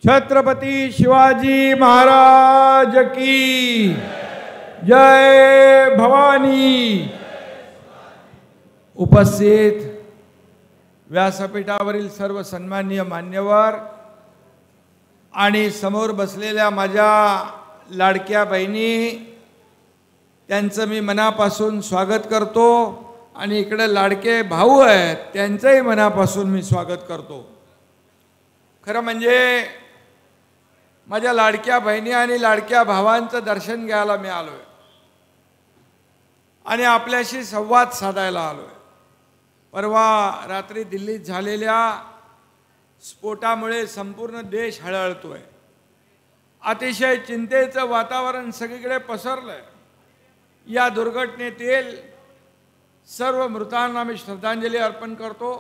छत्रपती शिवाजी महाराज की जय भवानी। उपस्थित व्यासपीठावरील सर्व सन्माननीय मान्यवर आणि समोर बसलेल्या माझ्या लाडक्या बहिणी, त्यांचं मी मनापासून स्वागत करतो आणि इकडे लाडके भाऊ आहेत त्यांचंही मनापासून मी स्वागत करतो। खरं म्हणजे माझ्या लाडक्या बहिणी आणि लाडक्या भावांचं दर्शन घ्यायला मी आलोय आणि आपल्याशी संवाद साधायला आलोय। परवा रात्री दिल्लीत झालेल्या स्फोटामुळे संपूर्ण देश हळहळतोय। अतिशय चिंतेचं वातावरण सगळीकडे पसरलंय। या दुर्घटनेतील सर्व मृतांना मी श्रद्धांजली अर्पण करतो।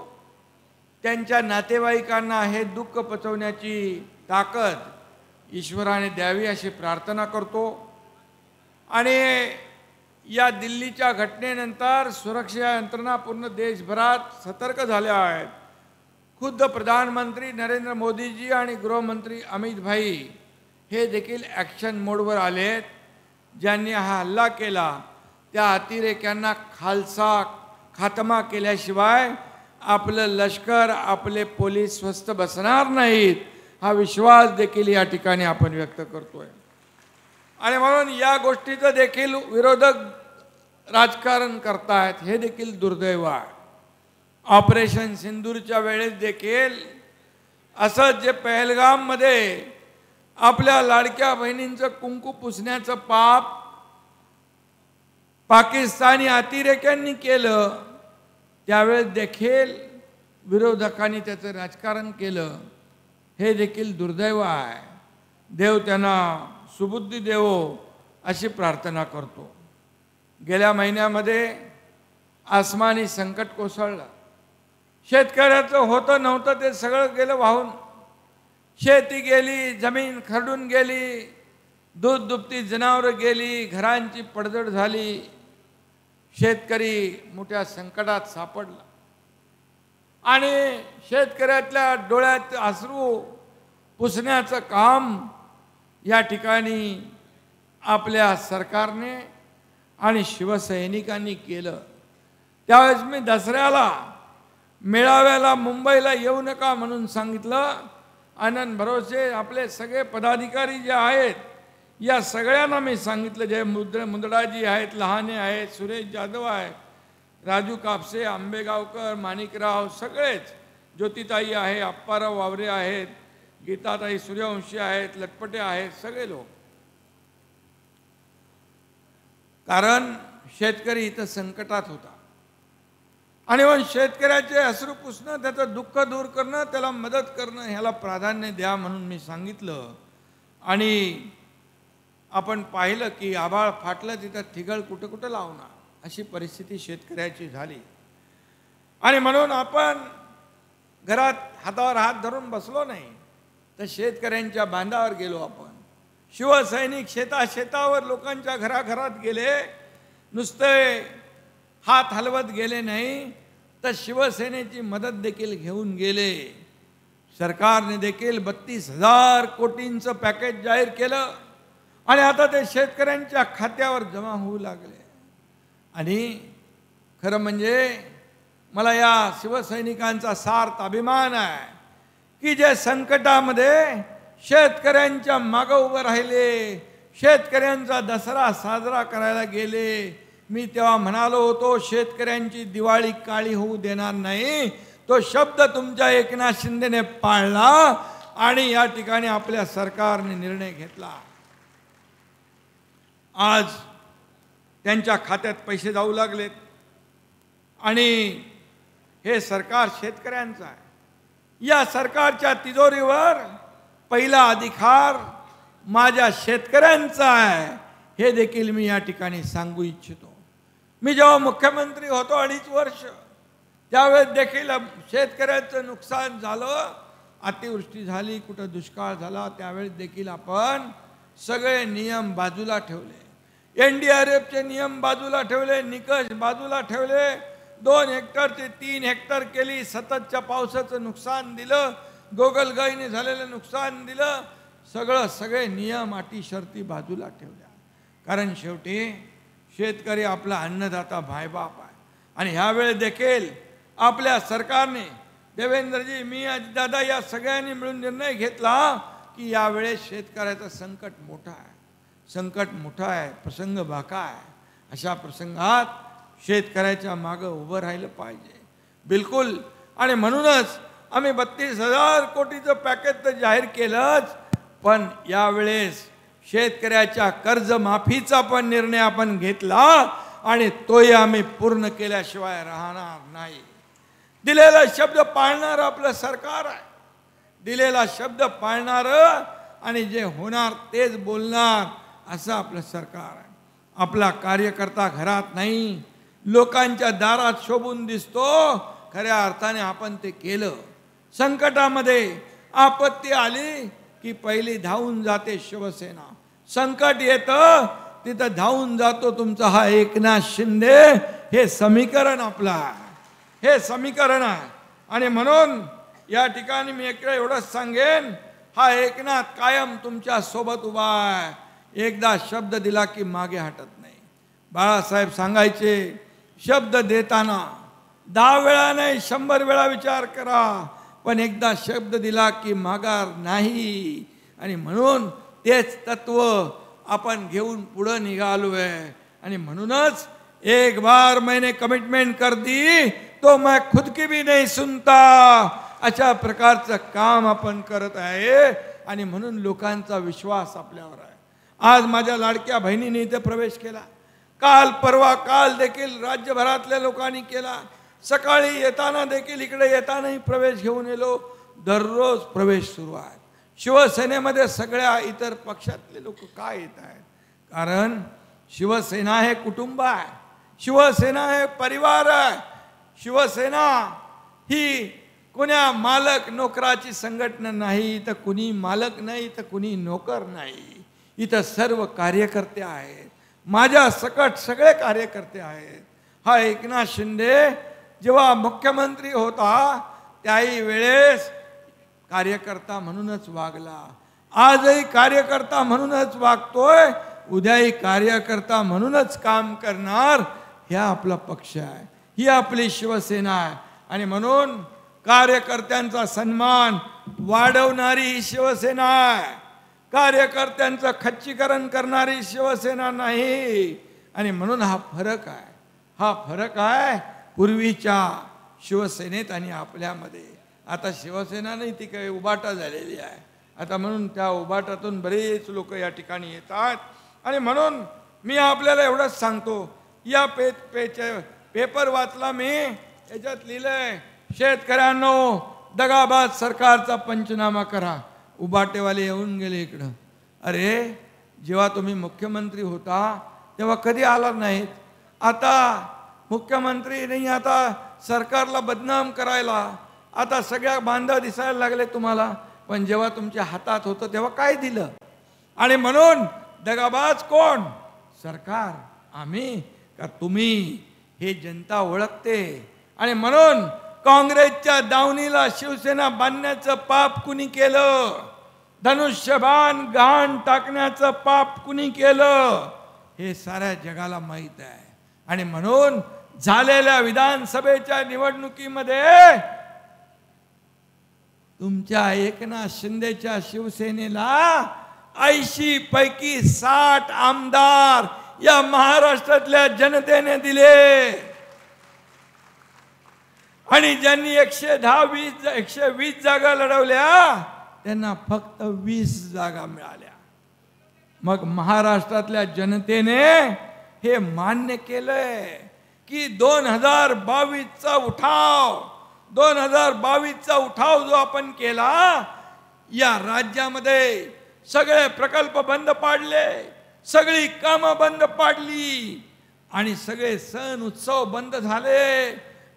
त्यांच्या नातेवाईकांना हे दुःख पचवण्याची ताकद ईश्वराने द्यावी अशी प्रार्थना करतो। आणि या दिल्लीच्या घटनेनंतर सुरक्षा यंत्रणा पूर्ण देशभरात सतर्क झाल्या आहेत। खुद्द प्रधानमंत्री नरेंद्र मोदीजी आणि गृहमंत्री अमित भाई हे देखील ॲक्शन मोडवर आलेत। ज्यांनी हा हल्ला केला त्या अतिरेक्यांना खात्मा केल्याशिवाय आपलं लष्कर, आपले पोलीस स्वस्थ बसणार नाहीत हा विश्वास देखील या ठिकाणी आपण व्यक्त करतोय। आणि म्हणून या गोष्टीचं देखील विरोधक राजकारण करतायत, हे देखील दुर्दैव आहे। ऑपरेशन सिंदूरच्या वेळेस देखील असं जे पहलगाममध्ये आपल्या लाडक्या बहिणींचं कुंकू पुसण्याचं पाप पाकिस्तानी अतिरेक्यांनी केलं, त्यावेळेस देखील विरोधकांनी त्याचं राजकारण केलं, हे देखील दुर्दैव आहे। देव त्यांना सुबुद्धी देवो अशी प्रार्थना करतो। गेल्या महिन्यामध्ये आसमानी संकट कोसळलं। शेतकऱ्याचं होतं नव्हतं ते सगळं गेलं वाहून। शेती गेली, जमीन खरडून गेली, दूध दुभती जनावरं गेली, घरांची पडझड झाली। शेतकरी मोठ्या संकटात सापडला आणि शेतकऱ्यातल्या डोळ्यात अश्रू पुसण्याचं काम या ठिकाणी आपल्या सरकारने आणि शिवसैनिकांनी केलं। त्यावेळेस मी दसऱ्याला मेळाव्याला मुंबईला येऊ नका म्हणून सांगितलं। आनंद भरोसे आपले सगळे पदाधिकारी जे आहेत या सगळ्यांना मी सांगितलं, जे मुंदडाजी आहेत, लहाने आहेत, सुरेश जाधव आहेत, राजू कापसे, आंबेगावकर, माणिकराव, सगळेच, ज्योतिताई आहे, अप्पाराव वावरे आहेत, गीताताई सूर्यवंशी आहेत, लटपटे आहेत, सगळे लोक। कारण शेतकरी इथं संकटात होता आणि मग शेतकऱ्याचे अश्रू पुसणं, त्याचं दुःख दूर करणं, त्याला मदत करणं ह्याला प्राधान्य द्या म्हणून मी सांगितलं। आणि आपण पाहिलं की आभाळ फाटलं तिथं ठिगळ कुठं कुठं लावणार अशी परिस्थिती शेतकऱ्याची झाली। आणि म्हणून आपण घरात हातावर हात धरून बसलो नाही, तर शेतकऱ्यांच्या बांधावर गेलो। आपण शिवसैनिक शेतावर लोकांच्या घराघरात गेले, नुसते हात हलवत गेले नाही, तर शिवसेनेची मदत देखील घेऊन गेले। सरकारने देखील 32,000 कोटींचं पॅकेज जाहीर केलं आणि आता ते शेतकऱ्यांच्या खात्यावर जमा होऊ लागले। आणि खरं म्हणजे मला या शिवसैनिकांचा सार्थ अभिमान आहे की जे संकटामध्ये शेतकऱ्यांच्या मागे उभे राहिले, शेतकऱ्यांचा दसरा साजरा करायला गेले। मी तेव्हा म्हणालो होतो शेतकऱ्यांची दिवाळी काळी होऊ देणार नाही, तो शब्द तुमच्या एकनाथ शिंदेने पाळला आणि या ठिकाणी आपल्या सरकारने निर्णय घेतला। आज त्यांच्या खात्यात पैसे जाऊ लागलेत आणि हे सरकार शेतकऱ्यांचं आहे। या सरकारच्या तिजोरीवर पहिला अधिकार माझ्या शेतकऱ्यांचा आहे, हे देखील मी या ठिकाणी सांगू इच्छितो। मी जेव्हा मुख्यमंत्री होतो 2.5 वर्ष, त्यावेळेस देखील शेतकऱ्याचं नुकसान झालं, अतिवृष्टी झाली, कुठं दुष्काळ झाला, त्यावेळेस देखील आपण सगळे नियम बाजूला ठेवले, NDRFचे नियम बाजूला ठेवले, निकष बाजूला ठेवले, 2 हेक्टरचे 3 हेक्टर केली, सततच्या पावसाचं नुकसान दिलं, गोगलगाईने झालेलं नुकसान दिलं, सगळे नियम अटी शर्ती बाजूला ठेवल्या. कारण शेवटी शेतकरी आपला अन्नदाता भाईबाप आहे. आणि ह्यावेळी देखील आपल्या सरकारने, देवेंद्रजी, मी, दादा या सगळ्यांनी मिळून निर्णय घेतला की यावेळेस शेतकऱ्याचं संकट मोठं आहे, प्रसंग बाका आहे. अशा प्रसंगात शेतकऱ्याच्या मागं उभं राहिलं पाहिजे, बिलकुल. आणि म्हणूनच आम्ही 32,000 कोटीचं पॅकेज तर जाहीर केलंच, पण यावेळेस शेतकऱ्याच्या कर्जमाफीचा पण निर्णय आपण घेतला आणि तोही आम्ही पूर्ण केल्याशिवाय राहणार नाही. दिलेला शब्द पाळणार आपलं सरकार आहे. दिलेला शब्द पाळणार आणि जे होणार तेच बोलणार असं आपलं सरकार आहे. आपला कार्यकर्ता घरात नाही, लोकांच्या दारात शोभून दिसतो. खऱ्या अर्थाने आपण ते केलं. संकटामध्ये आपत्ती आली की पहिली धावून जाते शिवसेना. संकट येतं तिथं धावून जातो तुमचा हा एकनाथ शिंदे. हे समीकरण आपलं आहे, हे समीकरण आहे. आणि म्हणून या ठिकाणी मी एवढंच सांगेन, हा एकनाथ कायम तुमच्या सोबत उभा आहे. एकदा शब्द दिला की मागे हटत नाही. बाळासाहेब सांगायचे, शब्द देताना 10 वेळा नाही 100 वेळा विचार करा, पण एकदा शब्द दिला की माघार नाही. आणि म्हणून तेच तत्व आपण घेऊन पुढे निघालोय. आणि म्हणूनच एक बार मैंने कमिटमेंट कर दी तो मैं खुद की भी नहीं सुनता, अशा प्रकारचं काम आपण करत आहे. आणि म्हणून लोकांचा विश्वास आपल्यावर आहे. आज माझ्या लाडक्या बहिणीने इथे प्रवेश केला, काल देखील राज्यभरातल्या लोकांनी केला. सकाळी येताना देखील, इकडे येतानाही प्रवेश घेऊन येलो. दररोज प्रवेश सुरू आहे. शिवसेनेमध्ये सगळ्या इतर पक्षातले लोक काय येत आहेत? कारण शिवसेना हे कुटुंब आहे, शिवसेना हे परिवार आहे. शिवसेना ही कोण्या मालक नोकराची संघटना नाही, तर कुणी मालक नाही, तर कुणी नोकर नाही. इथं सर्व कार्यकर्ते आहेत, माझ्या सकट सगळे कार्यकर्ते आहेत. हा एकनाथ शिंदे जेव्हा मुख्यमंत्री होता त्याही वेळेस कार्यकर्ता म्हणूनच वागला. आजही कार्यकर्ता म्हणूनच वागतोय, उद्याही कार्यकर्ता म्हणूनच काम करणार. हा आपला पक्ष आहे, ही आपली शिवसेना आहे. आणि म्हणून कार्यकर्त्यांचा सन्मान वाढवणारी ही शिवसेना आहे, कार्यकर्त्यांचं खच्चीकरण करणारी शिवसेना नाही. आणि म्हणून हा फरक आहे पूर्वीच्या शिवसेनेत आणि आपल्यामध्ये. आता शिवसेना नाही, ती काही उबाटा झालेली आहे आता. म्हणून त्या उबाटातून बरेच लोक या ठिकाणी येतात. आणि म्हणून मी आपल्याला एवढंच सांगतो, या पेपर वाचला मी, याच्यात लिहिलंय, शेतकऱ्यांनो दगाबाज सरकारचा पंचनामा करा. उबाटेवाले येऊन गेले इकडं. अरे, जेव्हा तुम्ही मुख्यमंत्री होता तेव्हा कधी आला नाहीत. आता मुख्यमंत्री नाही, आता सरकारला बदनाम करायला आता सगळ्या बांधा दिसायला लागले तुम्हाला. पण जेव्हा तुमच्या हातात होतं तेव्हा काय दिलं? आणि म्हणून दगाबाज कोण? सरकार, आम्ही का तुम्ही? हे जनता ओळखते. आणि म्हणून काँग्रेसच्या दावणीला शिवसेना बांधण्याचं पाप कुणी केलं? धनुष्यबाण गहाण टाकण्याचं पाप कुणी केलं? हे साऱ्या जगाला माहीत आहे. आणि म्हणून झालेल्या विधानसभेच्या निवडणुकीमध्ये तुमच्या एकनाथ शिंदेच्या शिवसेनेला 80 पैकी 60 आमदार या महाराष्ट्रातल्या जनतेने दिले. आणि ज्यांनी 120 जागा लढवल्या त्यांना फक्त 20 जागा मिळाल्या. मग महाराष्ट्रातल्या जनतेने हे मान्य केलंय की 2022चा उठाव जो आपण केला, या राज्यामध्ये सगळे प्रकल्प बंद पाडले, सगळी कामं बंद पाडली आणि सगळे सण उत्सव बंद झाले.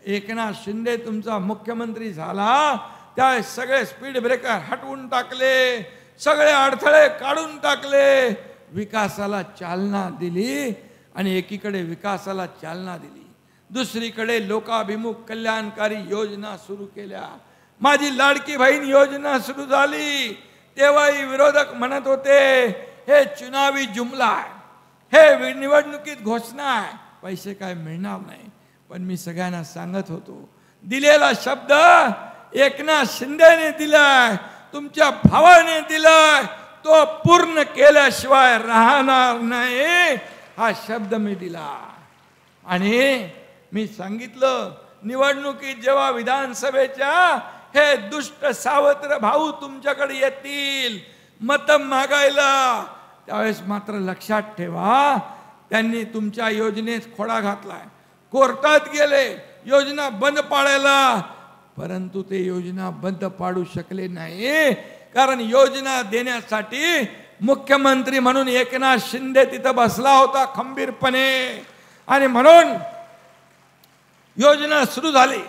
एकनाथ शिंदे तुमचा मुख्यमंत्री झाला, त्या सगळे स्पीड ब्रेकर हटवून टाकले, सगळे अडथळे काढून टाकले, विकासाला चालना दिली. आणि एकीकडे विकासाला चालना दिली, दुसरीकडे लोकाभिमुख कल्याणकारी योजना सुरू केल्या. माझी लाडकी बहीण योजना सुरू झाली तेव्हाही विरोधक म्हणत होते हे चुनावी जुमला आहे, हे निवडणुकीत घोषणा आहे, पैसे काय मिळणार नाही. पण मी सगळ्यांना सांगत होतो दिलेला शब्द एकनाथ शिंदेने दिलाय, तुमच्या भावाने दिलाय, तो पूर्ण केल्याशिवाय राहणार नाही हा शब्द मी दिला. आणि मी सांगितलं निवडणुकीत जेव्हा विधानसभेच्या हे दुष्ट सावत्र भाऊ तुमच्याकडे येतील मत मागायला, त्यावेळेस मात्र लक्षात ठेवा त्यांनी तुमच्या योजनेत खोडा घातलाय, कोर्टात गेले योजना बंद पाडायला, परंतु ते योजना बंद पाडू शकले नाही. कारण योजना देण्यासाठी मुख्यमंत्री म्हणून एकनाथ शिंदे तिथं बसला होता खंबीरपणे. आणि म्हणून योजना सुरू झाली,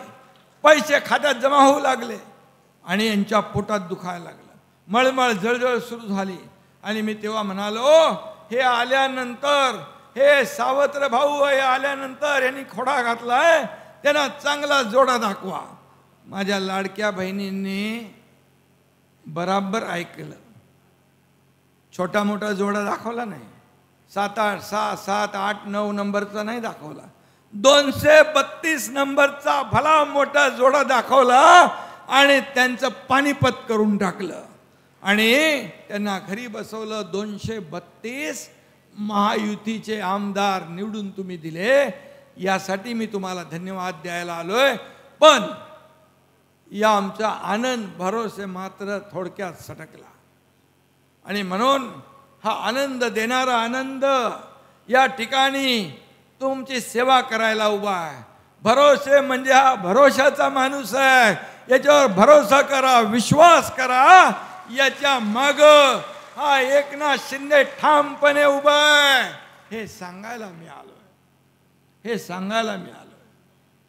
पैसे खात्यात जमा होऊ लागले आणि यांच्या पोटात दुखायला लागलं, मळमळ जळजळ सुरू झाली. आणि मी तेव्हा म्हणालो हे आल्यानंतर हे सावत्र भाऊ हे आल्यानंतर यांनी खोडा घातलाय, त्यांना चांगला जोडा दाखवा. माझ्या लाडक्या बहिणींनी बराबर ऐकलं, छोटा मोठा जोडा दाखवला नाही, 7, 8, 6, 7, 8, 9 नंबरचा नाही दाखवला, 232 नंबरचा भला मोठा जोडा दाखवला आणि त्यांचं पानिपत करून टाकलं आणि त्यांना घरी बसवलं. 232 महायुतीचे आमदार निवडून तुम्ही दिले, यासाठी मी तुम्हाला धन्यवाद द्यायला आलोय. पण या आमचा आनंद भरोसे मात्र थोडक्यात सटकला. आणि म्हणून हा आनंद देणारा आनंद या ठिकाणी तुमची सेवा करायला उभा आहे. भरोसे म्हणजे हा भरोशाचा माणूस आहे, याच्यावर भरोसा करा, विश्वास करा, याच्या माग हा एकनाथ शिंदे ठामपणे उभा आहे. हे सांगायला मी आलोय, हे सांगायला मी आलोय.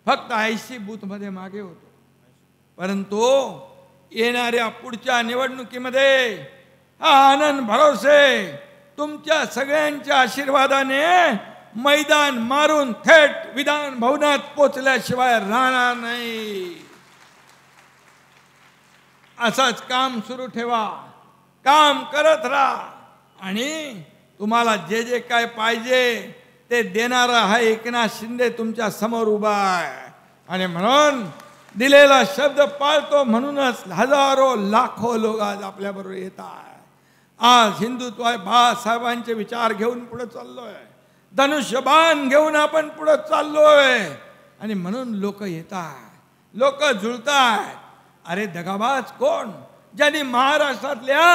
फक्त 80 बूथमध्ये मागे होतो, परंतु येणाऱ्या पुढच्या निवडणुकीमध्ये हा आनंद भरोसे तुमच्या सगळ्यांच्या आशीर्वादाने मैदान मारून थेट विधान भवनात पोचल्याशिवाय राहणार नाही. असंच काम सुरू ठेवा, काम करत राहा आणि तुम्हाला जे जे काय पाहिजे ते देणारा हा एकनाथ शिंदे तुमच्या समोर उभा आहे. आणि म्हणून दिलेला शब्द पाळतो म्हणूनच हजारो लाखो लोक आज आपल्याबरोबर येतात. आज हिंदुत्व बाळासाहेबांचे विचार घेऊन पुढे चाललोय, धनुष्यबाण घेऊन आपण पुढे चाललोय. आणि म्हणून लोक येतात, लोक जुळतात. अरे दगाबाज कोण? ज्यांनी महाराष्ट्रातल्या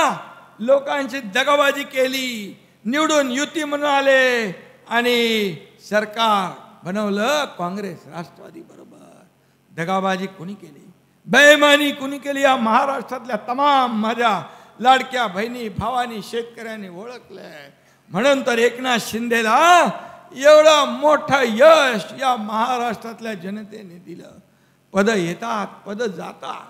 लोकांची दगाबाजी केली, निवडून युती म्हणून आले आणि सरकार बनवलं काँग्रेस राष्ट्रवादी बरोबर. दगाबाजी कोणी केली, बेईमानी कोणी केली, या महाराष्ट्रातल्या तमाम माझ्या लाडक्या बहिणी भावानी शेतकऱ्यांनी ओळखलंय. म्हणून तर एकनाथ शिंदेला एवढं मोठं यश या महाराष्ट्रातल्या जनतेने दिलं. पद येतात, पद जातात,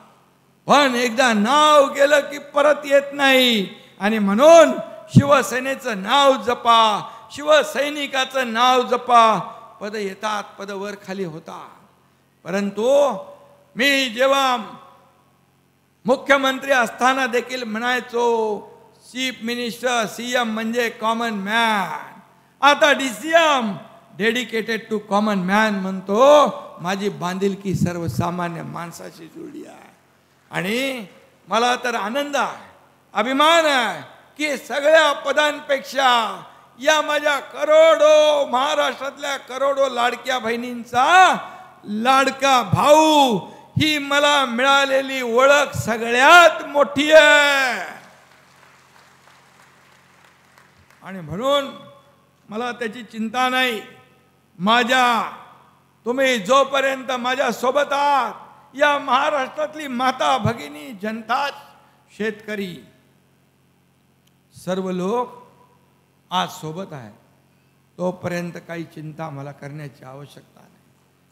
पण एकदा नाव गेलं की परत येत नाही. आणि म्हणून शिवसेनेचं नाव जपा, शिवसैनिकाचं नाव जपा. पद येतात, पद वर खाली होतात. परंतु मी जेव्हा मुख्यमंत्री असताना देखील म्हणायचो चीफ मिनिस्टर सीएम म्हणजे कॉमन मॅन. आता DCM dedicated to common man म्हणतो. माझी बांधिलकी सर्वसामान्य माणसाशी जुळली आहे. आणि मला तर आनंद आहे, अभिमान आहे की सगळ्या पदांपेक्षा या माझ्या करोडो महाराष्ट्रातल्या करोडो लाडक्या बहिणींचा लाडका भाऊ ही मला मिळालेली ओळख सगळ्यात मोठी आहे. आणि म्हणून मला त्याची चिंता नाही. तुम्ही जोपर्यंत माझ्या सोबत आहात, या महाराष्ट्रातली माता भगिनी जनता शेतकरी सर्व लोक आज सोबत आहे, तोपर्यंत काही चिंता मला करण्याची आवश्यकता नाही.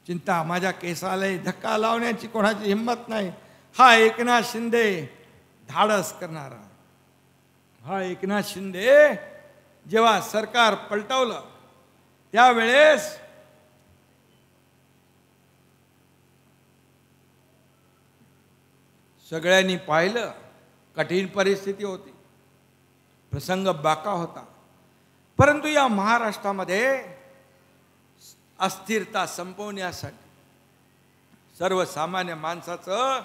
चिंता माझ्या केसाला धक्का लावण्याची कोणाची हिंमत नाही. हा एकनाथ शिंदे धाडस करणारा, हा एकनाथ शिंदे जेव्हा सरकार पलटवलं त्यावेळेस सगळ्यांनी पाहिलं, कठीण परिस्थिती होती, प्रसंग बाका होता, परंतु या महाराष्ट्रामध्ये अस्थिरता संपवण्यासाठी, सर्वसामान्य माणसाचं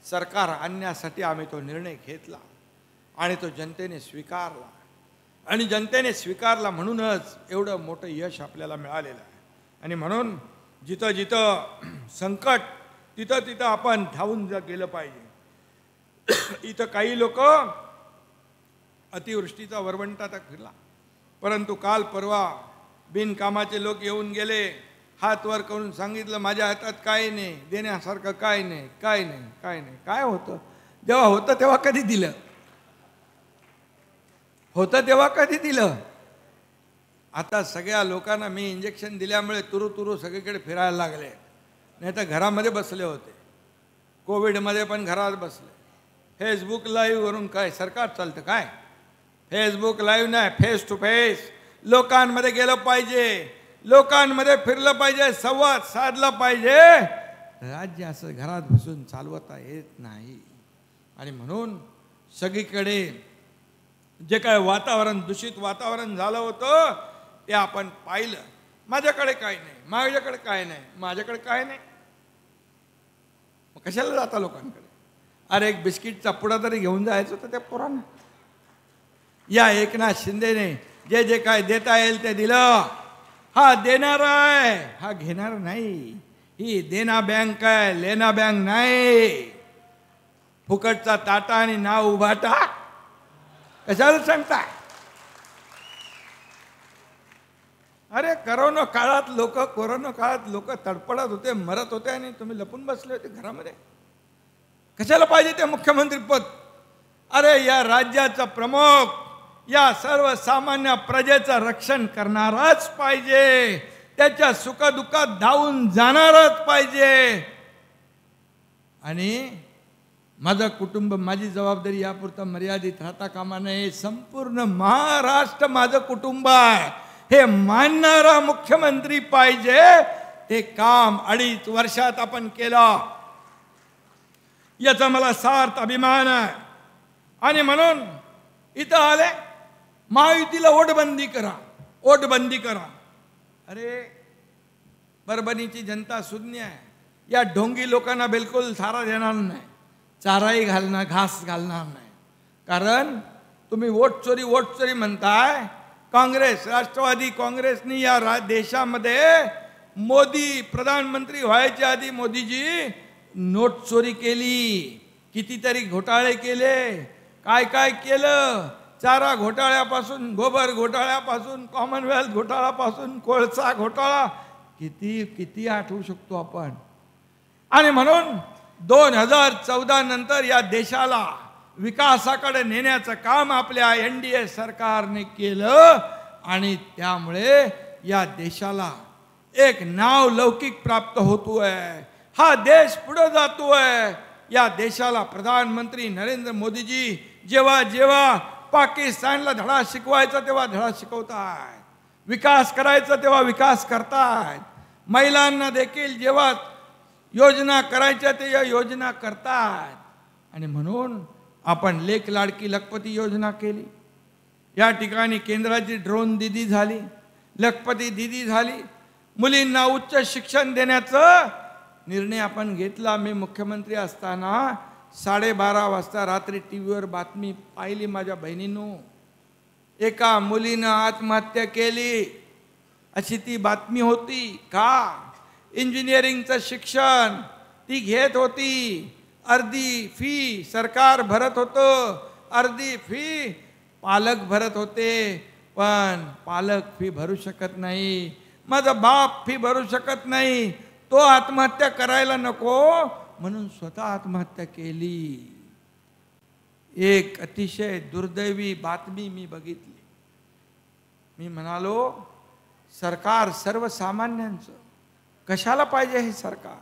सरकार आणण्यासाठी आम्ही तो निर्णय घेतला आणि तो जनतेने स्वीकारला. आणि जनतेने स्वीकारला म्हणूनच एवढं मोठं यश आपल्याला मिळालेलं आहे. आणि म्हणून जिथं जिथं संकट तिथं तिथं आपण धावून गेलं पाहिजे. इथं काही लोक अतिवृष्टीचा वरवंटा तर फिरला, परंतु काल परवा बिनकामाचे लोक येऊन गेले, हात वर करून सांगितलं माझ्या हातात काय नाही, देण्यासारखं काय नाही, काय नाही, काय नाही. काय होतं? जेव्हा होतं तेव्हा कधी दिलं? होतं तेव्हा कधी दिलं? आता सगळ्या लोकांना मी इंजेक्शन दिल्यामुळे तुरु तुरु सगळीकडे फिरायला लागले, नाही तर घरामध्ये बसले होते. कोविडमध्ये पण घरात बसले. फेसबुक लाईव्हवरून काय सरकार चालतं काय? फेसबुक लाईव्ह नाही, फेस टू फेस लोकांमध्ये गेलं पाहिजे, लोकांमध्ये फिरलं पाहिजे, संवाद साधला पाहिजे. राज्य असं घरात बसून चालवता येत नाही. आणि म्हणून सगळीकडे जे काय वातावरण, दूषित वातावरण झालं होतं ते आपण पाहिलं. माझ्याकडे काय नाही, माझ्याकडे काय नाही, माझ्याकडे काय नाही. मग कशाला जाता लोकांकडे? अरे एक बिस्किटचा पुडा तरी घेऊन जायचं होतं त्या पोरांना. या एकनाथ शिंदेने जे जे काय देता येईल ते दिलं. हा देणार आहे, हा घेणार नाही. ही देना बँक आहे, लेना बँक नाही. फुकटचा ताटा आणि नाव उभाटा कशाला सांगताय? अरे कोरोना काळात लोक तडपडत होते, मरत होते आणि तुम्ही लपून बसले होते घरामध्ये. कशाला पाहिजे ते मुख्यमंत्री पद? अरे या राज्याचा प्रमुख या सर्वसामान्य प्रजेचं रक्षण करणाराच पाहिजे, त्याच्या सुखदुःखात धावून जाणारच पाहिजे. आणि माझं कुटुंब, माझी जबाबदारी यापुरता मर्यादित राहता कामा नये. संपूर्ण महाराष्ट्र माझं कुटुंब आहे हे मानणारा मुख्यमंत्री पाहिजे. ते काम 2.5 वर्षात आपण केलं, याचा मला सार्थ अभिमान आहे. आणि म्हणून इथं आले, महायुतीला वोटबंदी करा, वोटबंदी करा. अरे परभणीची जनता शून्य आहे. या ढोंगी लोकांना बिलकुल चारा देणार नाही, चाराही घालणार, घास घालणार नाही. कारण तुम्ही वोट चोरी म्हणताय. काँग्रेस, राष्ट्रवादी काँग्रेसनी या देशामध्ये मोदी प्रधानमंत्री व्हायच्या आधी मोदीजी नोट चोरी केली, कितीतरी घोटाळे केले. काय काय केलं? चारा घोटाळ्यापासून, गोबर घोटाळ्यापासून, कॉमनवेल्थ घोटाळ्यापासून, कोळसा घोटाळा, किती किती आठवू शकतो आपण. आणि म्हणून 2014 नंतर या देशाला विकासाकडे नेण्याचं काम आपल्या NDA सरकारने केलं. आणि त्यामुळे या देशाला एक नाव लौकिक प्राप्त होतोय. हा देश पुढे जातोय. या देशाला प्रधानमंत्री नरेंद्र मोदीजी जेव्हा जेव्हा पाकिस्तानला धडा शिकवायचा तेव्हा धडा शिकवतात, विकास करायचा तेव्हा विकास करतात, महिलांना देखील जेव्हा योजना करायच्या तेव्हा योजना करतात. आणि म्हणून आपण लेक लाडकी लखपती योजना केली. या ठिकाणी केंद्राची ड्रोन दीदी झाली, लखपती दीदी झाली. मुलींना उच्च शिक्षण देण्याचा निर्णय आपण घेतला. मी मुख्यमंत्री असताना 12:30 वाजता रात्री टीव्हीवर बातमी पाहिली माझ्या बहिणींनो, एका मुलीनं आत्महत्या केली अशी ती बातमी होती. का? इंजिनिअरिंगचं शिक्षण ती घेत होती, अर्धी फी सरकार भरत होतं, अर्धी फी पालक भरत होते. पण पालक फी भरू शकत नाही, माझा बाप फी भरू शकत नाही, तो आत्महत्या करायला नको म्हणून स्वतः आत्महत्या केली. एक अतिशय दुर्दैवी बातमी मी बघितली. मी म्हणालो, सरकार सर्वसामान्यांचं कशाला पाहिजे हे सरकार?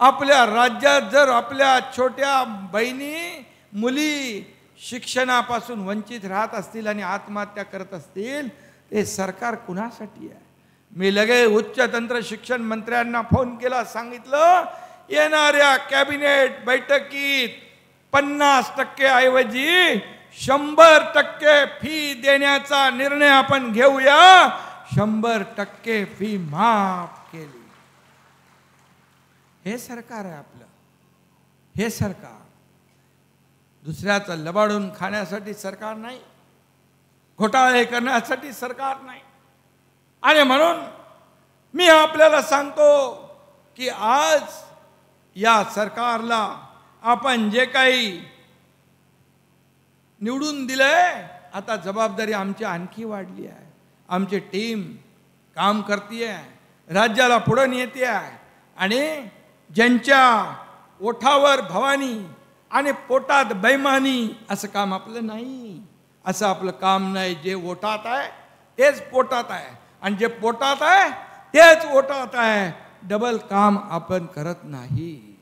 आपल्या राज्यात जर आपल्या छोट्या बहिणी मुली शिक्षणापासून वंचित राहत असतील आणि आत्महत्या करत असतील, ते सरकार कुणासाठी आहे? मी लगे उच्च तंत्र शिक्षण मंत्र्यांना फोन केला, सांगितलं येणाऱ्या कॅबिनेट बैठकीत 50% ऐवजी 100% फी देण्याचा निर्णय आपण घेऊया. 100% फी माफ केली. हे सरकार आहे आपलं. हे सरकार दुसऱ्याचं लबाडून खाण्यासाठी सरकार नाही, घोटाळे करण्यासाठी सरकार नाही. आणि म्हणून मी आपल्याला सांगतो की आज या सरकारला आपण जे काही निवडून दिलंय, आता जबाबदारी आमची आणखी वाढली आहे. आमची टीम काम करते, राज्याला पुढे नेते आहे. आणि ज्यांच्या ओठावर भवानी आणि पोटात बैमानी असं काम आपलं नाही. असं आपलं काम नाही. जे ओठात आहे तेच पोटात आहे, आणि जे पोटात आहे तेच ओठात आहे. डबल काम आपण करत नाही.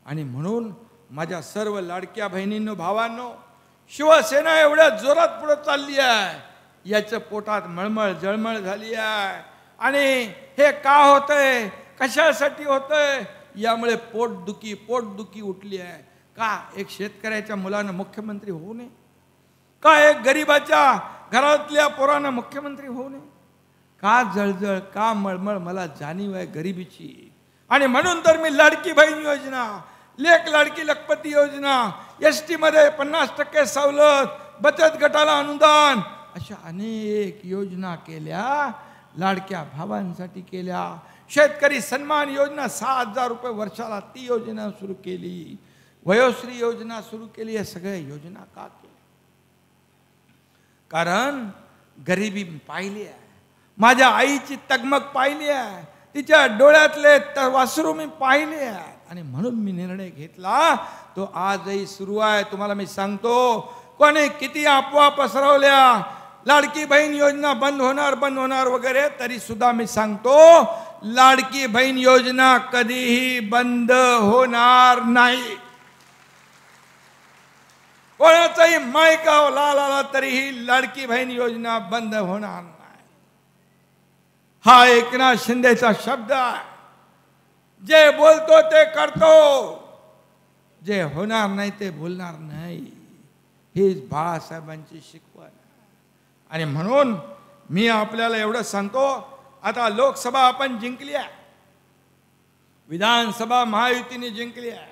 आणि म्हणून माझ्या सर्व लाडक्या बहिणींनो, भावांनो, शिवसेना एवढ्या जोरात पुढे चालली आहे, याच्या पोटात मळमळ जळमळ झाली आहे. आणि हे का होतंय, कशासाठी होतंय? यामुळे पोटदुखी उठली आहे. का एक शेतकऱ्याच्या मुलानं मुख्यमंत्री होऊ नये? का एक गरीबाच्या घरातल्या पोरानं मुख्यमंत्री होऊ नये? का जळजळ, का मळमळ? मला जाणीव आहे गरिबीची. आणि म्हणून तर मी लाडकी बहीण योजना, लेक लाडकी लखपती योजना, ST मध्ये 50% सवलत, बचत गटाला अनुदान, अशा अनेक योजना केल्या. लाडक्या भावांसाठी केल्या. शेतकरी सन्मान योजना 6,000 रुपये वर्षाला, ती योजना सुरू केली. वयोश्री योजना सुरू केली. या सगळ्या योजना का केल्या? कारण गरिबी पाहिली आहे. माझ्या आईची तगमग पाहिली आहे. तिच्या डोळ्यातले वासरू मी पाहिले आहे. आणि म्हणून मी निर्णय घेतला, तो आजही सुरू आहे. तुम्हाला मी सांगतो, कोणी किती अफवा पसरवल्या, लाडकी बहीण योजना बंद होणार वगैरे, तरी सुद्धा मी सांगतो, लाडकी बहीण योजना कधीही बंद होणार नाही. कोणाचाही मायका लाला तरीही लाडकी बहीण योजना बंद होणार नाही. हा एकनाथ शिंदेचा शब्द आहे. जे बोलतो ते करतो, जे होणार नाही ते बोलणार नाही. हीच बाळासाहेबांची शिकवण. आणि म्हणून मी आपल्याला एवढं सांगतो, आता लोकसभा आपण जिंकली आहे, विधानसभा महायुतीने जिंकली आहे.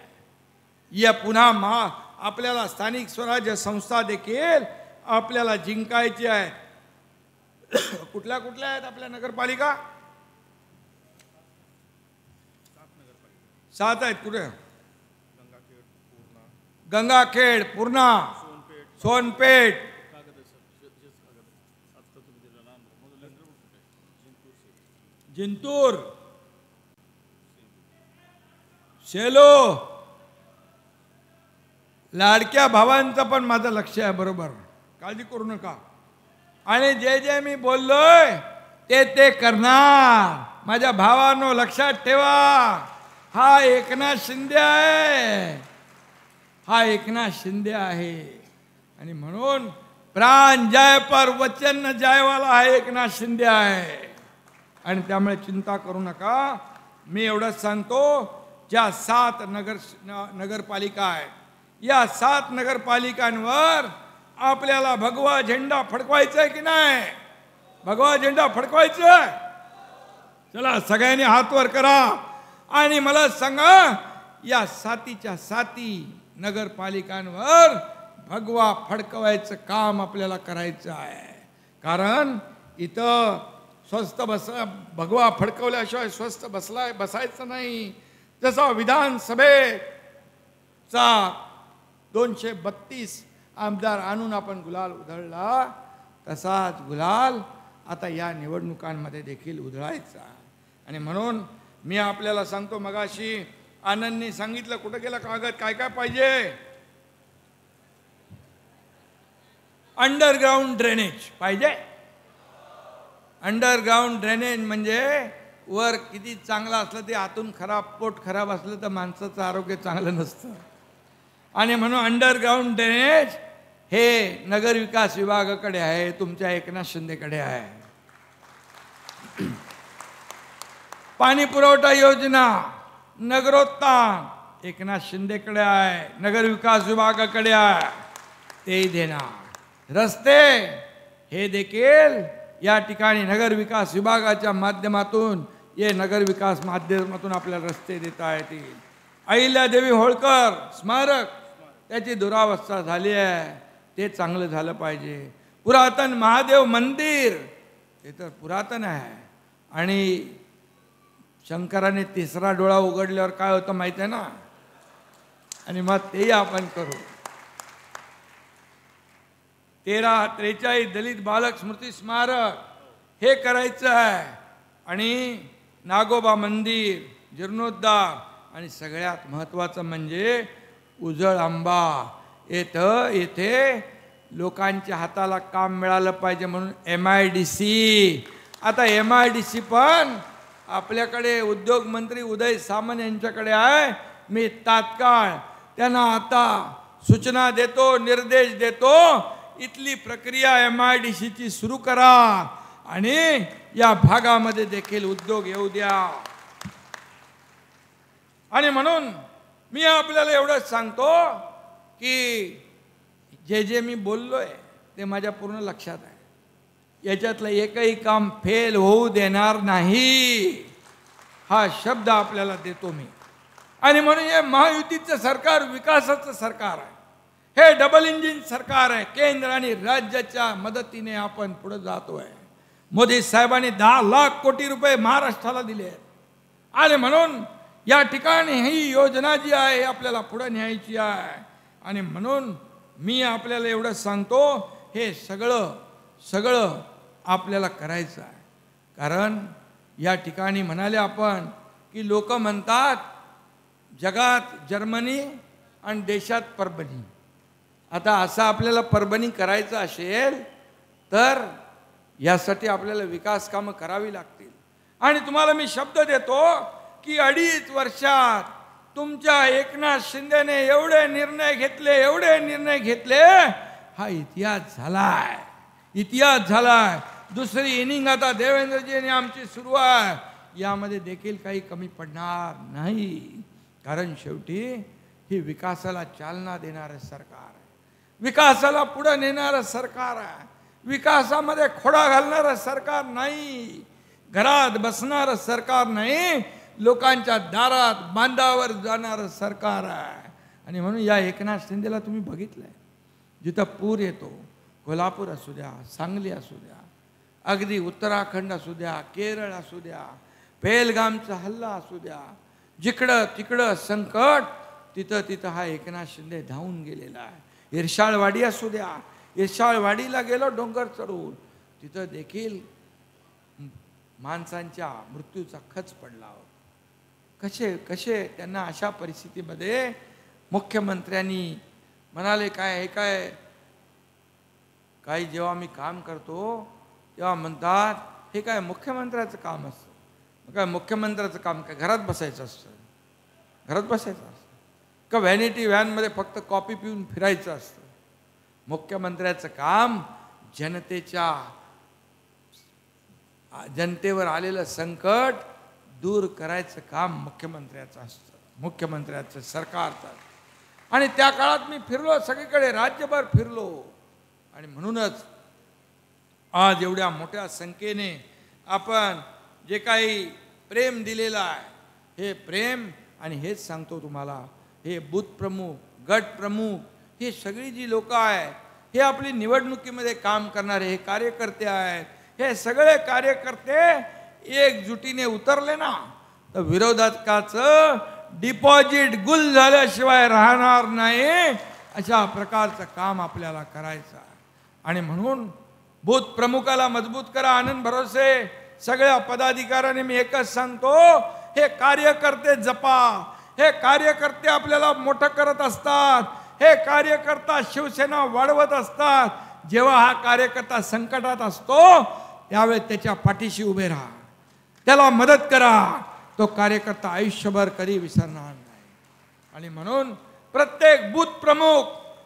या पुन्हा आपल्याला स्थानिक स्वराज्य संस्था देखील आपल्याला जिंकायची आहे. कुठल्या कुठल्या आहेत आपल्या नगरपालिका? 7 आहेत. कुठे? गंगाखेड, पूर्णा, सोनपेठ, जिंतूर, शेलो. लाडक्या भावांचं पण माझं लक्ष आहे, बरोबर, काळजी करू नका. आणि जे जे मी बोललोय ते करणार. माझ्या भावांनो, लक्षात ठेवा, हा एकनाथ शिंदे आहे. हा एकनाथ शिंदे आहे. आणि म्हणून प्राण जाय पर वचन न जायवाला हा एकनाथ शिंदे आहे. आणि त्यामुळे चिंता करू नका. मी एवढंच सांगतो, ज्या 7 नगरपालिका आहेत, या 7 नगरपालिकांवर आपल्याला भगवा झेंडा फडकवायचा आहे की नाही? भगवा झेंडा फडकवायचा आहे. चला सगळ्यांनी हात वर करा आणि मला सांगा, या 7च्या 7 नगरपालिकांवर भगवा फडकवायचं काम आपल्याला करायचं आहे. कारण इथं भगवा फडकवल्याशिवाय स्वस्थ बसायचं नाही. जसा विधानसभेचा 232 आमदार आणून आपण गुलाल उधळला, तसाच गुलाल आता या निवडणुकांमध्ये देखील उधळायचा. आणि म्हणून मी आपल्याला सांगतो, मगाशी आनंदने सांगितलं, कुठं गेला कागद, काय काय पाहिजे? अंडरग्राउंड ड्रेनेज पाहिजे. अंडरग्राउंड ड्रेनेज म्हणजे वर किती चांगलं असलं ते आतून खराब, पोट खराब असलं तर माणसाचं आरोग्य चांगलं नसतं. आणि म्हणून अंडरग्राउंड ड्रेनेज हे नगरविकास विभागाकडे आहे, तुमच्या एकनाथ शिंदेकडे आहे. पाणी पुरवठा योजना, नगरोत्थान, एकनाथ शिंदेकडे आहे, नगर विकास विभागाकडे आहे, तेही देणार. रस्ते हे देखील या ठिकाणी नगर विकास विभागाच्या माध्यमातून नगर विकास माध्यमातून आपल्याला रस्ते देता येतील. अहिल्यादेवी होळकर स्मारक त्याची दुरावस्था झाली आहे, ते चांगलं झालं पाहिजे. पुरातन महादेव मंदिर ते तर पुरातन आहे, आणि शंकराने तिसरा डोळा उघडल्यावर काय होतं माहिती आहे ना, आणि मग तेही आपण करू. 1343 दलित बालक स्मृती स्मारक हे करायचं आहे, आणि नागोबा मंदिर जीर्णोद्धार, आणि सगळ्यात महत्त्वाचं म्हणजे उजळ आंबा येथे लोकांच्या हाताला काम मिळालं पाहिजे म्हणून MIDC. आता MIDC पण आपल्याकडे उद्योग मंत्री उदय सामंत यांच्याकडे आहे. मी तात्काळ त्यांना आता सूचना देतो, निर्देश देतो, इथली प्रक्रिया MIDCची सुरू करा आणि या भागामध्ये देखील उद्योग येऊ द्या. आणि म्हणून मी आपल्याला एवढंच सांगतो की जे मी बोललोय ते माझ्या पूर्ण लक्षात आहे. याच्यातलं एकही काम फेल होऊ देणार नाही, हा शब्द आपल्याला देतो मी. आणि म्हणून हे महायुतीचं सरकार विकासाचं सरकार आहे, हे डबल इंजिन सरकार आहे. केंद्र आणि राज्याच्या मदतीने आपण पुढे जातोय. मोदी साहेबांनी 10 लाख कोटी रुपये महाराष्ट्राला दिले आहेत, आणि म्हणून या ठिकाणी ही योजना जी आहे आपल्याला पुढे न्यायची आहे. आणि म्हणून मी आपल्याला एवढं सांगतो, हे सगळं आपल्याला करायचं आहे. कारण या ठिकाणी म्हणाले आपण की लोक म्हणतात जगात जर्मनी आणि देशात परभणी. आता असं आपल्याला परभणी करायचं असेल तर यासाठी आपल्याला विकास कामं करावी लागतील. आणि तुम्हाला मी शब्द देतो की 2.5 वर्षात तुमच्या एकनाथ शिंदेने एवढे निर्णय घेतले, हा इतिहास झालाय. दुसरी इनिंग आता देवेंद्रजींनी आमची सुरू आहे, यामध्ये देखील काही कमी पडणार नाही. कारण शेवटी ही विकासाला चालना देणारं सरकार आहे, विकासाला पुढे नेणारं सरकार आहे, विकासामध्ये खोडा घालणारं सरकार नाही, घरात बसणारं सरकार नाही, लोकांच्या दारात बांधावर जाणारं सरकार आहे. आणि म्हणून या एकनाथ शिंदेला तुम्ही बघितलंय, जिथं पूर येतो, कोल्हापूर असू द्या, सांगली असू द्या, अगदी उत्तराखंड असू द्या, केरळ असू द्या, पेहलगामचा हल्ला असू द्या, जिकडं तिकडं संकट, तिथं हा एकनाथ शिंदे धावून गेलेला आहे. इर्शाळवाडी असू द्या, इर्शाळवाडीला गेलो डोंगर चढून, तिथं देखील माणसांच्या मृत्यूचा खच पडला होता. कसे त्यांना अशा परिस्थितीमध्ये मुख्यमंत्र्यांनी म्हणाले, काय जेव्हा मी काम करतो तेव्हा म्हणतात हे काय मुख्यमंत्र्याचं काम असतं. काय मुख्यमंत्र्याचं काम काय घरात बसायचं असतं का व्हॅनिटी व्हॅनमध्ये फक्त कॉफी पिऊन फिरायचं असतं. मुख्यमंत्र्याचं काम जनतेवर आलेलं संकट दूर करायचं काम मुख्यमंत्र्याचं असतं, मुख्यमंत्र्याचं सरकारचं. आणि त्या काळात मी फिरलो सगळीकडे, राज्यभर फिरलो. आणि म्हणूनच आज एवढ्या मोठ्या संख्येने आपण जे काही प्रेम दिलेलं आहे, हे प्रेम, आणि हेच सांगतो तुम्हाला, हे बूथ प्रमुख, गट प्रमुख, हे सगळी जी लोक आहेत, हे आपली निवडणुकीमध्ये काम करणारे हे कार्यकर्ते आहेत. हे सगळे कार्यकर्ते एकजुटीने उतरले ना तर विरोधकाचं डिपॉझिट गुल झाल्याशिवाय राहणार नाही. अशा प्रकारचं काम आपल्याला करायचं आहे. आणि म्हणून बूथ प्रमुखाला मजबूत करा. आनंद भरोसे सगळ्या पदाधिकाऱ्यांनी मी एकच सांगतो, हे कार्यकर्ते जपा. हे कार्यकर्ते आपल्याला मोठं करत असतात, हे कार्यकर्ता शिवसेना वाढवत असतात. जेव्हा हा कार्यकर्ता संकटात असतो त्यावेळेस त्याच्या पाठीशी उभे राहा, त्याला मदत करा. तो कार्यकर्ता आयुष्यभर कधी विसरणार नाही. आणि म्हणून प्रत्येक बूथ प्रमुख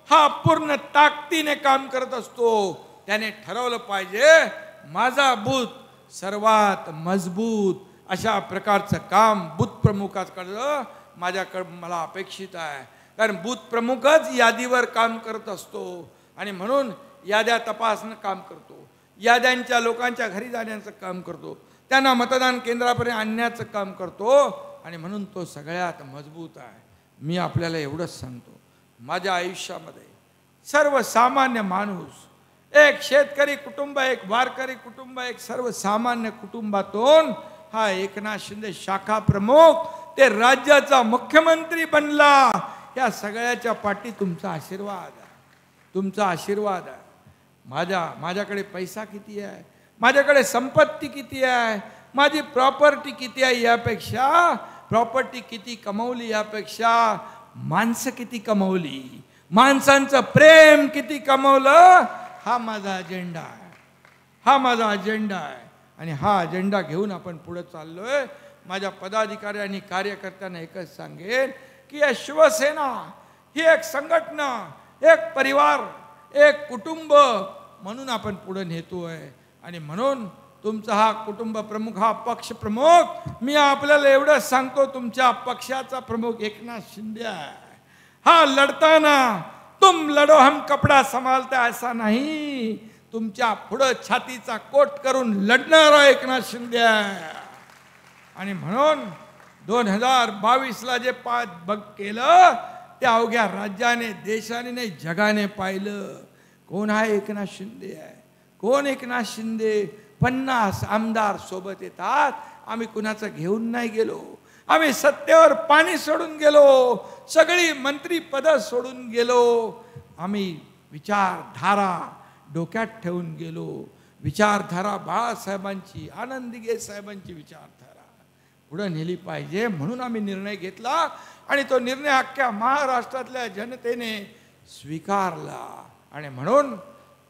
हा पूर्ण ताकदीने काम करत असतो. त्याने ठरवलं पाहिजे माझा बूथ सर्वात मजबूत. अशा प्रकारचं काम बूथ प्रमुखाकडं माझ्याकडं मला अपेक्षित आहे, कारण बूथ प्रमुखच यादीवर काम करत असतो आणि म्हणून याद्या तपासणं काम करतो, याद्यांच्या लोकांच्या घरी जाण्याचं काम करतो, त्यांना मतदान केंद्रापर्यंत आणण्याचं काम करतो आणि म्हणून तो सगळ्यात मजबूत आहे. मी आपल्याला एवढंच सांगतो, माझ्या आयुष्यामध्ये सर्वसामान्य माणूस, एक शेतकरी कुटुंब, एक वारकरी कुटुंब, एक सर्वसामान्य कुटुंबातून हा एकनाथ शिंदे शाखा प्रमुख ते राज्याचा मुख्यमंत्री बनला. या सगळ्याच्या पाठी तुमचा आशीर्वाद आहे, तुमचा आशीर्वाद आहे. माझ्याकडे पैसा किती आहे, माझ्याकडे संपत्ती किती आहे, माझी प्रॉपर्टी किती आहे यापेक्षा, प्रॉपर्टी किती कमवली यापेक्षा माणसं किती कमवली, माणसांचं प्रेम किती कमवलं, हा माझा अजेंडा आहे, हा माझा अजेंडा आहे. आणि हा अजेंडा घेऊन आपण पुढे चाललोय. माझ्या पदाधिकारी आणि कार्यकर्त्यांना एकच सांगेन की या शिवसेना ही एक संघटना, एक परिवार, एक कुटुंब म्हणून आपण पुढे नेतोय. आणि म्हणून तुमचा हा कुटुंब प्रमुख, हा पक्ष प्रमुख, मी आपल्याला एवढंच सांगतो, तुमच्या पक्षाचा प्रमुख एकनाथ शिंदे आहे. हा लढताना तुम लढो हम कपडा संभालता ऐसा नाही, तुमच्या पुढं छातीचा कोट करून लढणारा एकनाथ शिंदे आहे. आणि म्हणून 2022ला जे बघ केलं त्या अवघ्या राज्याने, देशाने नाही जगाने पाहिलं. कोण आहे एकनाथ शिंदे आहे, कोण एकनाथ शिंदे. 50 आमदार सोबत येतात, आम्ही कुणाचं घेऊन नाही गेलो, आम्ही सत्तेवर पाणी सोडून गेलो, सगळी मंत्रीपद सोडून गेलो, आम्ही विचारधारा डोक्यात ठेवून गेलो. विचारधारा बाळासाहेबांची, आनंद दिघे साहेबांची विचारधारा पुढे नेली पाहिजे म्हणून आम्ही निर्णय घेतला. आणि तो निर्णय अख्ख्या महाराष्ट्रातल्या जनतेने स्वीकारला. आणि म्हणून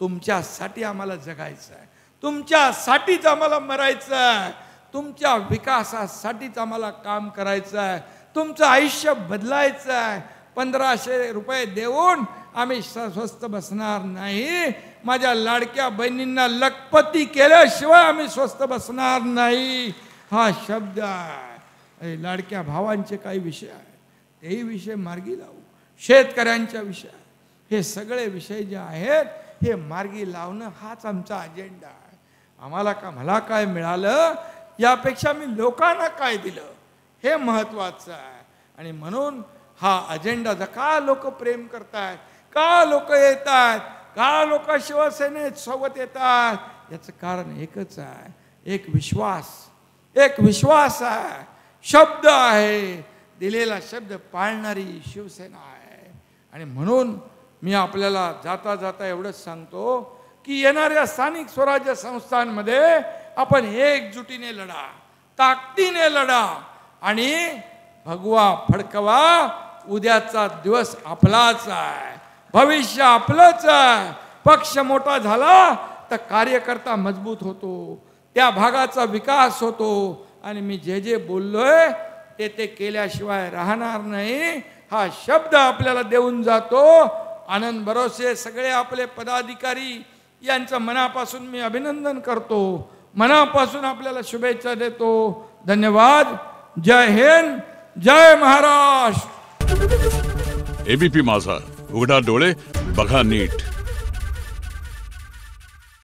तुमच्यासाठी आम्हाला जगायचं आहे, तुमच्यासाठीच आम्हाला मरायचं आहे, तुमच्या विकासासाठीच आम्हाला काम करायचं आहे, तुमचं आयुष्य बदलायचं आहे. 1500 रुपये देऊन आम्ही स्वस्थ बसणार नाही. माझ्या लाडक्या बहिणींना लखपती केल्याशिवाय आम्ही स्वस्थ बसणार नाही, हा शब्द आहे. लाडक्या भावांचे काही विषय आहेत, तेही विषय मार्गी लावू. शेतकऱ्यांच्या विषय, हे सगळे विषय जे आहेत हे मार्गी लावणं हाच आमचा अजेंडा आहे. मला काय मिळालं यापेक्षा मी लोकांना काय दिलं हे महत्त्वाचं आहे. आणि म्हणून हा अजेंडा, का लोक प्रेम करतात, का लोक येतात, का लोक शिवसेनेत सोबत येतात, याचं कारण एकच आहे, एक विश्वास, एक विश्वास आहे, शब्द आहे, दिलेला शब्द पाळणारी शिवसेना आहे. आणि म्हणून मी आपल्याला जाता जाता एवढंच सांगतो की येणाऱ्या स्थानिक स्वराज्य संस्थांमध्ये आपण एकजुटीने लढा, ताकदीने लढा आणि भगवा फडकवा. उद्याचा दिवस आपलाच आहे, भविष्य आपलंच आहे. पक्ष मोठा झाला तर कार्यकर्ता मजबूत होतो, त्या भागाचा विकास होतो. आणि मी जे जे बोललोय ते केल्याशिवाय राहणार नाही, हा शब्द आपल्याला देऊन जातो. आनंद भरोसे सगळे आपले पदाधिकारी यांचं मनापासून मी अभिनंदन करतो, मनापासून आपल्याला शुभेच्छा देतो. धन्यवाद. जय हिंद, जय महाराष्ट्र. एबीपी माझा, उघडा डोळे बघा नीट.